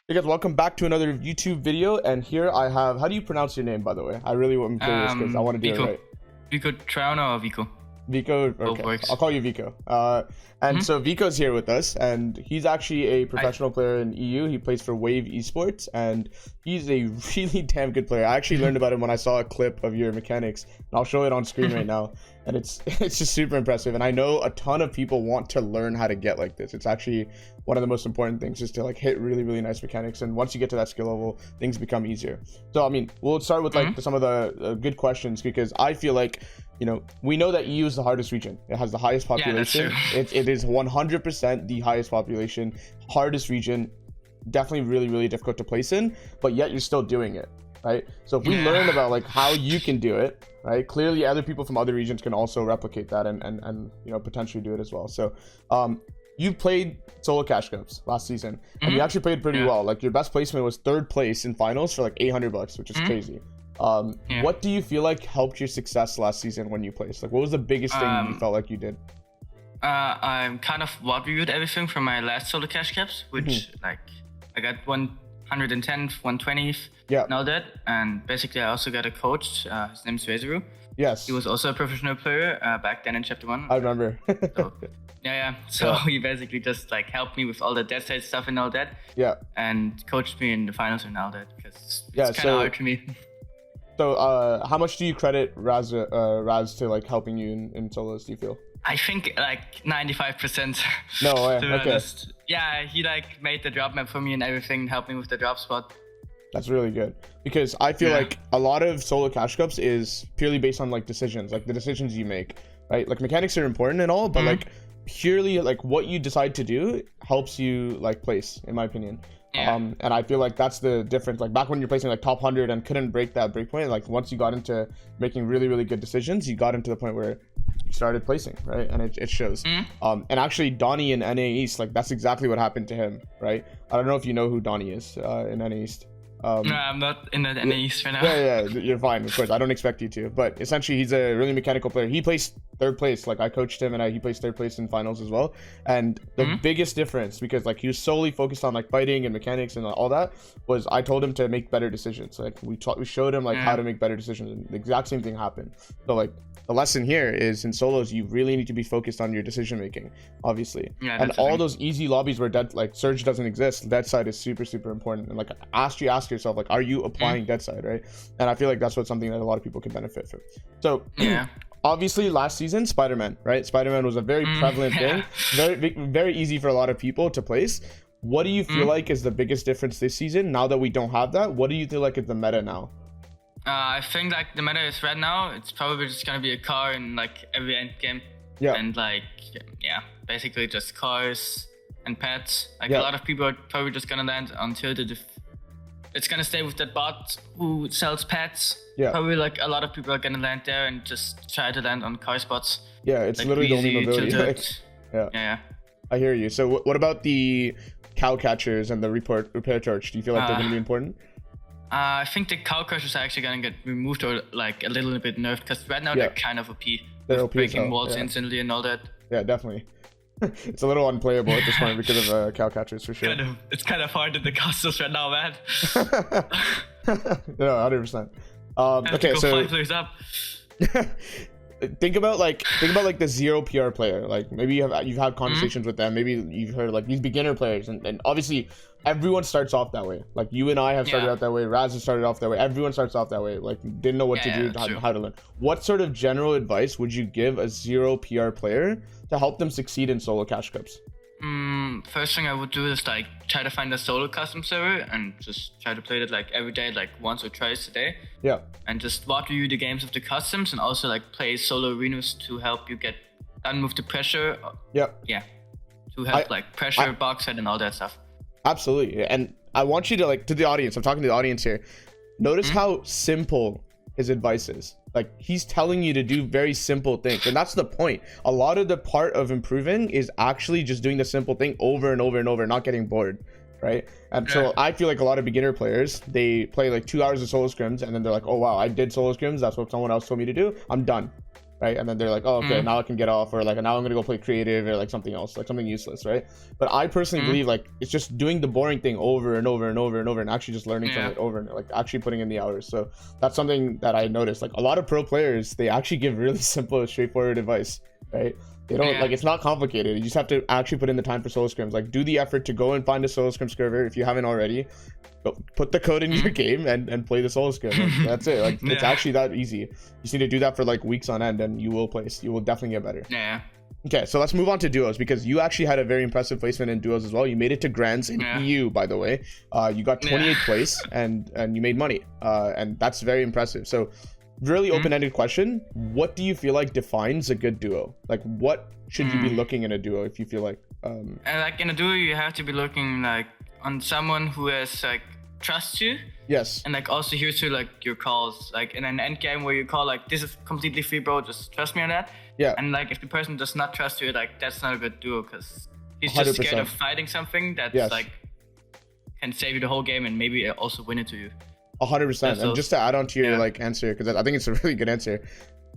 Hey guys, welcome back to another YouTube video. And here I have, how do you pronounce your name, by the way? I really am curious because I want to do it right. Vic0tryona or Vico? Vico, okay. I'll call you Vico. So Vico's here with us, and he's actually a professional player in EU. He plays for Wave Esports, and he's a really damn good player. I actually learned about him when I saw a clip of your mechanics, and I'll show it on screen right now. And it's just super impressive. And I know a ton of people want to learn how to get like this. It's actually one of the most important things, is to like hit really nice mechanics. And once you get to that skill level, things become easier. So I mean, we'll start with like some of the good questions, because I feel like, you know, we know that EU is the hardest region. It has the highest population. Yeah, it is 100% the highest population, hardest region, definitely really difficult to place in, but yet you're still doing it, right? So if we learn about like how you can do it, right, clearly other people from other regions can also replicate that and you know, potentially do it as well. So you played solo cash cups last season, and you actually played pretty well. Like your best placement was 3rd place in finals for like $800, which is crazy. What do you feel like helped your success last season when you placed? Like, what was the biggest thing you felt like you did? I'm kind of what reviewed everything from my last solo cash caps, which like I got 110th, 120th, and all that. And basically, I also got a coach. His name's Vic0tryona. Yes. He was also a professional player back then in Chapter 1. I remember. So he basically just like helped me with all the dead side stuff and all that. Yeah. And coached me in the finals and all that, because it's kind of hard for me. So how much do you credit Raz to like helping you in solos, do you feel? I think like 95%. No way. To be Okay. honest. Yeah, he like made the drop map for me and everything, helped me with the drop spot. That's really good, because I feel like a lot of solo cash cups is purely based on like decisions, like the decisions you make, right? Like mechanics are important and all, but like purely like what you decide to do helps you like place, in my opinion. And I feel like that's the difference. Like back when you're placing like top 100 and couldn't break that break point, like once you got into making really good decisions, you got into the point where you started placing, right? And it shows. And actually Donnie in NA East, like that's exactly what happened to him, right? I don't know if you know who Donnie is in NA East. No, I'm not in the East right now. Yeah, you're fine, of course. I don't expect you to, but essentially he's a really mechanical player. He placed 3rd place. Like I coached him, and he placed 3rd place in finals as well. And the biggest difference, because like he was solely focused on like fighting and mechanics and all that, was I told him to make better decisions. Like we showed him like how to make better decisions, and the exact same thing happened. So like the lesson here is, in solos you really need to be focused on your decision making, obviously. And all those easy lobbies where like surge doesn't exist, dead side is super important. And like ask yourself, like, are you applying dead side, right? And I feel like that's something that a lot of people can benefit from. So obviously last season Spider-Man, right? Spider-Man was a very prevalent thing, very easy for a lot of people to place. What do you feel like is the biggest difference this season, now that we don't have that? What do you feel like is the meta now? I think like the meta is right now, it's probably just gonna be a car in like every end game. And like basically just cars and pets. Like a lot of people are probably just gonna land until it's gonna stay with that bot who sells pets. Probably like a lot of people are gonna land there and just try to land on car spots. It's like literally the only mobility. I hear you. So what about the cow catchers and the repair torch? Do you feel like they're gonna be important? I think the cow crushers are actually gonna get removed or like a little bit nerfed, because right now they're kind of OP. They're OP breaking walls instantly and all that. Yeah, definitely. It's a little unplayable at this point because of cow catchers, for sure. It's kind of hard in the castles right now, man. No, 100%. Okay, so 5 players up. think about like the 0 PR player. Like maybe you've had conversations with them. Maybe you've heard like these beginner players, and obviously everyone starts off that way. Like you and I have started out that way. Raz has started off that way. Everyone starts off that way. Like didn't know what to do, how to learn. What sort of general advice would you give a 0 PR player to help them succeed in solo cash cups? First thing I would do is like try to find a solo custom server and just try to play it like every day, like once or twice a day. And just watch review the games of the customs, and also like play solo arenas to help you get done with the pressure. To help like pressure, box head, and all that stuff. Absolutely. And I want you to like, to the audience, I'm talking to the audience here, notice how simple his advice is. Like he's telling you to do very simple things, and that's the point. A lot of the part of improving is actually just doing the simple thing over and over, not getting bored, right? And so I feel like a lot of beginner players, they play like 2 hours of solo scrims, and then they're like, oh wow, I did solo scrims, that's what someone else told me to do, I'm done, right? And then they're like, oh, okay, now I can get off, or like now I'm gonna go play creative or like something else, like something useless, right? But I personally believe like it's just doing the boring thing over and over and over and over, and actually just learning from it over and like actually putting in the hours. So that's something that I noticed. Like a lot of pro players, they actually give really simple, straightforward advice, right? They don't like, it's not complicated. You just have to actually put in the time for solo scrims. Like do the effort to go and find a solo scrim server if you haven't already. But put the code in your game and play the solo scrim. Like, that's it. Like it's actually that easy. You just need to do that for like weeks on end, and you will place. You will definitely get better. Yeah. Okay, so let's move on to duos, because you actually had a very impressive placement in duos as well. You made it to grands in EU, by the way. You got 28th place, and you made money, and that's very impressive. So really open-ended question, what do you feel like defines a good duo? Like what should you be looking in a duo if you feel like and like in a duo you have to be looking like on someone who has like trusts you, and like also hears to like your calls, like in an end game where you call like, this is completely free, bro, just trust me on that. And like if the person does not trust you, like that's not a good duo, because he's just 100%. Scared of fighting something that's like can save you the whole game and maybe also win it to you. 100%. And just to add on to your like answer, because I think it's a really good answer,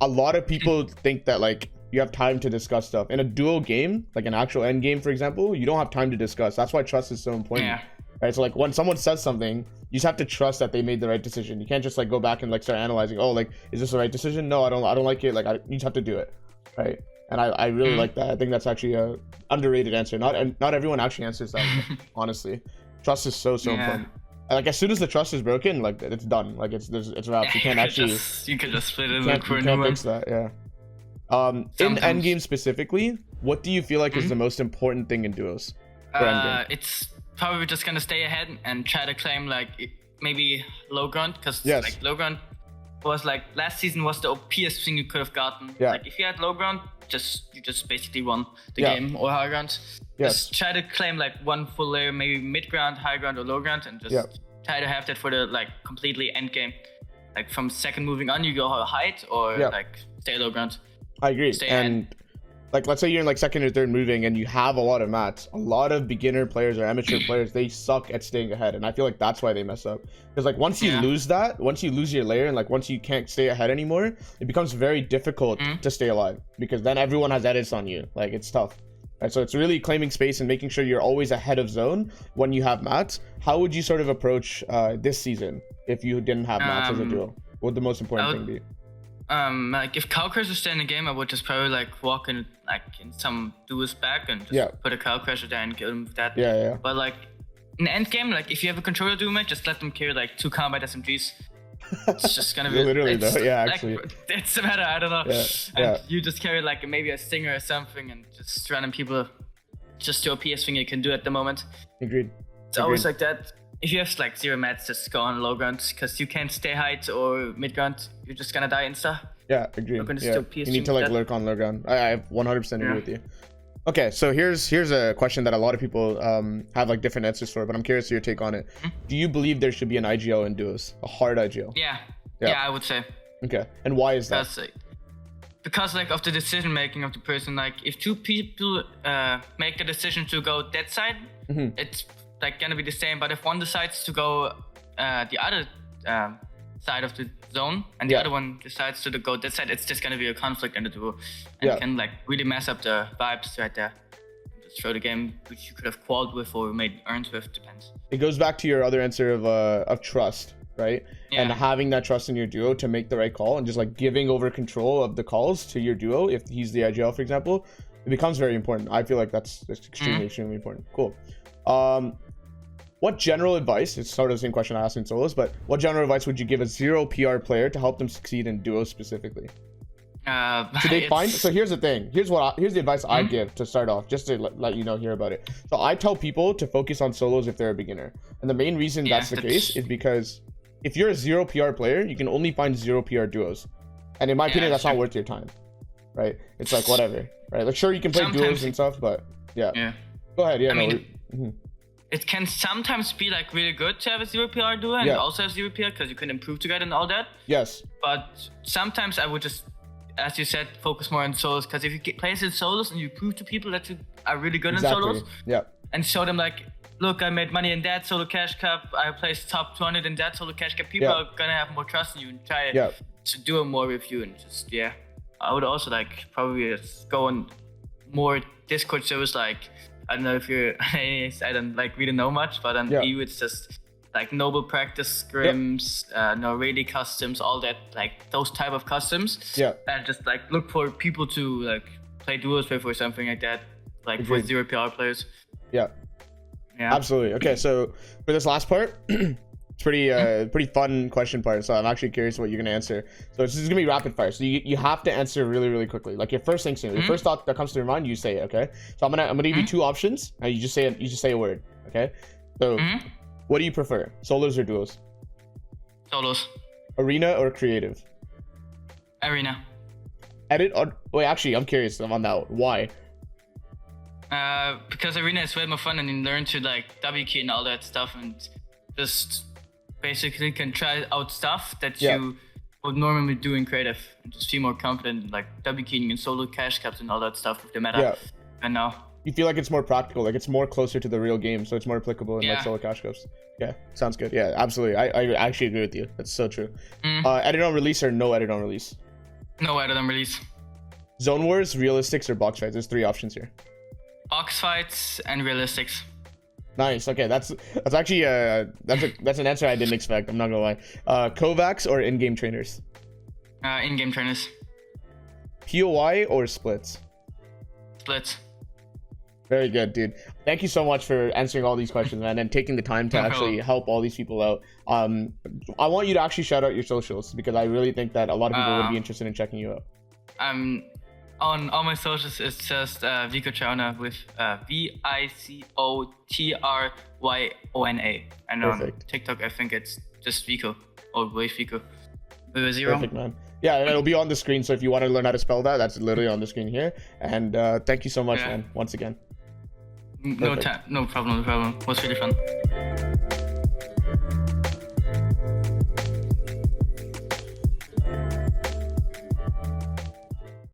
a lot of people think that like you have time to discuss stuff in a duo game, like an actual end game, for example. You don't have time to discuss. That's why trust is so important. Right? So like when someone says something, you just have to trust that they made the right decision. You can't just like go back and like start analyzing, oh, like is this the right decision? No, I don't like it. Like you just have to do it, right? And I really like that. I think that's actually a underrated answer. Not everyone actually answers that. Honestly, trust is so important. Like as soon as the trust is broken, like it's done. Like it's wraps. You can't actually. You can just split it and look for a new one. You can't fix that. In endgame specifically, what do you feel like is the most important thing in duos? It's probably just gonna stay ahead and try to claim like maybe low ground, because like low ground was like last season was the OPest thing you could have gotten. Like if you had low ground, you just basically won the game, or high ground. Just try to claim like one full layer, maybe mid ground, high ground, or low ground, and just try to have that for the like completely end game. Like from second moving on, you go height or like stay low ground. I agree. And like let's say you're in like second or third moving and you have a lot of mats. A lot of beginner players or amateur players, they suck at staying ahead, and I feel like that's why they mess up. Because like once you lose that, once you lose your layer, and like once you can't stay ahead anymore, it becomes very difficult to stay alive, because then everyone has edits on you. Like it's tough. Right, so it's really claiming space and making sure you're always ahead of zone when you have mats. How would you sort of approach this season if you didn't have mats as a duo? What would the most important thing be? Like if cow crusher stay in the game, I would just probably like walk in like in some duos back and just put a cow crusher there and kill them with that. But like in the end game, like if you have a controller duo mate, just let them carry like 2 combat SMGs. It's just gonna be literally though. Actually, it's the matter. I don't know. And you just carry like maybe a stinger or something, and just random people, just the OPest thing you can do at the moment. Agreed. It's always like that. If you have like 0 mats, just go on low ground, because you can't stay height or mid ground. You're just gonna die insta. Agreed. You need to like lurk on low ground. I 100% agree with you. Okay, so here's a question that a lot of people have like different answers for, but I'm curious your take on it. Do you believe there should be an IGL in duos, a hard IGL? Yeah, I would say. Okay, and why is that? Because like of the decision making of the person. Like if 2 people make the decision to go that side, it's like gonna be the same. But if one decides to go the other side of the zone, and the other one decides to go that side, it's just gonna be a conflict in the duo, and can like really mess up the vibes right there. Just throw the game which you could have qualled with or made earns with, depends. It goes back to your other answer of trust, right? And having that trust in your duo to make the right call, and just like giving over control of the calls to your duo if he's the IGL, for example, it becomes very important. I feel like that's extremely important. Cool. What general advice, it's sort of the same question I asked in solos, but what general advice would you give a 0 PR player to help them succeed in duos specifically? Should they find, so here's the thing, here's the advice I give to start off, just to let you know here about it. So I tell people to focus on solos if they're a beginner, and the main reason that's the case is because if you're a 0 PR player, you can only find 0 PR duos, and in my opinion that's not worth your time, right? It's like whatever, right? Like sure you can play duos and stuff, but go ahead. It can sometimes be like really good to have a 0 PR duo and also have 0 PR, because you can improve together and all that. But sometimes I would just, as you said, focus more on solos, because if you play in solos and you prove to people that you are really good in solos, and show them like, look, I made money in that solo cash cup, I placed top 200 in that solo cash cup, people are gonna have more trust in you and try to do more with you, and just I would also like probably go on more Discord servers. Like I don't know if you're, I don't like really know much, but on EU it's just like noble practice scrims, no really customs, all that, like those type of customs. And just like look for people to like play duos with or something like that, like for 0 PR players. Yeah, absolutely. Okay, so for this last part, it's pretty fun question part. So I'm actually curious what you're gonna answer. So this is gonna be rapid fire. So you have to answer really quickly. Like your first instinct, your first thought that comes to your mind, you say it. Okay. So I'm gonna give you 2 options, and you just say a word. Okay. So what do you prefer, solos or duos? Solos. Arena or creative? Arena. Edit or wait? Actually, I'm curious on that. Why? Because arena is way more fun, and you learn to like W key and all that stuff, and just basically can try out stuff that you would normally do in creative, and just feel more confident, like W keying and solo cash caps and all that stuff with the meta. And now you feel like it's more practical, like it's more closer to the real game, so it's more applicable in like solo cash cups. Yeah, sounds good. Yeah, absolutely. I actually agree with you. That's so true. Edit on release or no edit on release? No edit on release. Zone wars, realistics, or box fights? There's 3 options here. Box fights and realistics. Nice. Okay, that's actually that's an answer I didn't expect. I'm not gonna lie. Kovacs or in-game trainers? In-game trainers. POI or splits? Splits. Very good, dude. Thank you so much for answering all these questions, man, and taking the time to actually help all these people out. I want you to actually shout out your socials, because I really think that a lot of people would be interested in checking you out. On all my socials, it's just Vic0tryona with Vic0tryona. And on TikTok, I think it's just Vico or Wave Vico with a 0. Perfect, man. Yeah, and it'll be on the screen, so if you want to learn how to spell that, that's literally on the screen here. And thank you so much, man, once again. No problem. It was really fun.